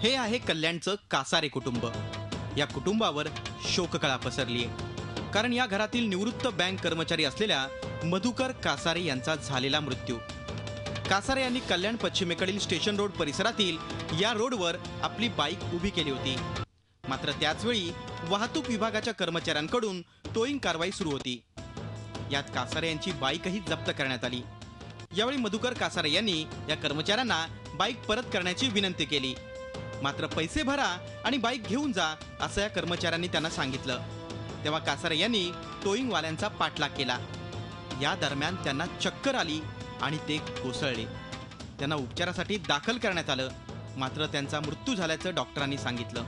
हे आहे कल्याणचं कासारे कुटुंब। या कुटुंबावर शोककळा पसरली आहे, कारण या घरातील निवृत्त बँक कर्मचारी असलेल्या मधुकर कासारे यांचा झालेला मृत्यू। कासारे यांनी कल्याण पश्चिमेकडील स्टेशन रोड परिसरातील या रोडवर आपली बाईक उभी केली होती। मात्र त्याच वेळी वाहतूक विभागाच्या कर्मचाऱ्यांकडून टोईंग कारवाई सुरू होती। यात कासारे यांची बाईकही जप्त करण्यात आली। यावेळी मधुकर कासारे यांनी या कर्मचाऱ्यांना बाईक परत करण्याची विनंती केली। मात्र पैसे भरा आणि बाईक घेऊन जा असं या कर्मचाऱ्यांनी त्यांना सांगितलं। तेव्हा कासारे यांनी टोईंग वाल्यांचा पाठलाग केला। या दरम्यान त्यांना चक्कर आली आणि ते कोसळले। त्यांना उपचारासाठी दाखल करण्यात आलं, मात्र त्यांचा मृत्यू झाल्याचं डॉक्टरांनी सांगितलं।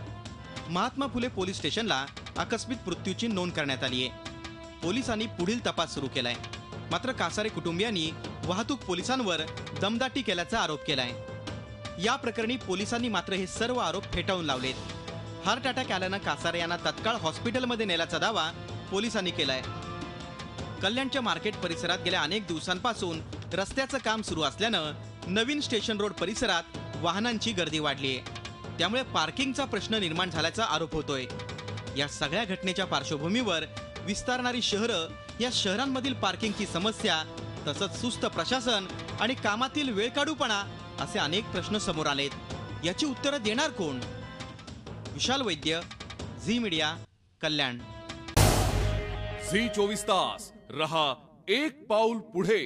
महात्मा फुले पोलीस स्टेशनला आकस्मिक मृत्यूची नोंद करण्यात आली आहे। पोलिसांनी पुढील तपास सुरू केलाय। मात्र कासारे कुटुंबियांनी वाहतूक पोलिसांवर दमदाटी केल्याचा आरोप केलाय। या प्रकरणी पोलिसांनी मात्र हे सर्व आरोप फेटाळून लावलेत। हार्ट अटॅक आल्यानं कासारे यांना तत्काळ हॉस्पिटलमध्ये नेल्याचा दावा पोलिसांनी केलाय। कल्याणच्या मार्केट परिसरात गेल्या अनेक दिवसांपासून रस्त्याचं काम सुरू असल्यानं नवीन स्टेशन रोड परिसरात वाहनांची गर्दी वाढली आहे। त्यामुळे पार्किंगचा प्रश्न निर्माण झाल्याचा आरोप होतोय। या सगळ्या घटनेच्या पार्श्वभूमीवर विस्तारणारी शहरं, या शहरांमधील पार्किंगची समस्या, तसंच सुस्त प्रशासन आणि कामातील वेळकाढूपणा असे अनेक प्रश्न समोर आलेत। याची उत्तरं देणार कोण? विशाल वैद्य, झी मीडिया, कल्याण। झी 24 तास रहा एक पाऊल पुढे।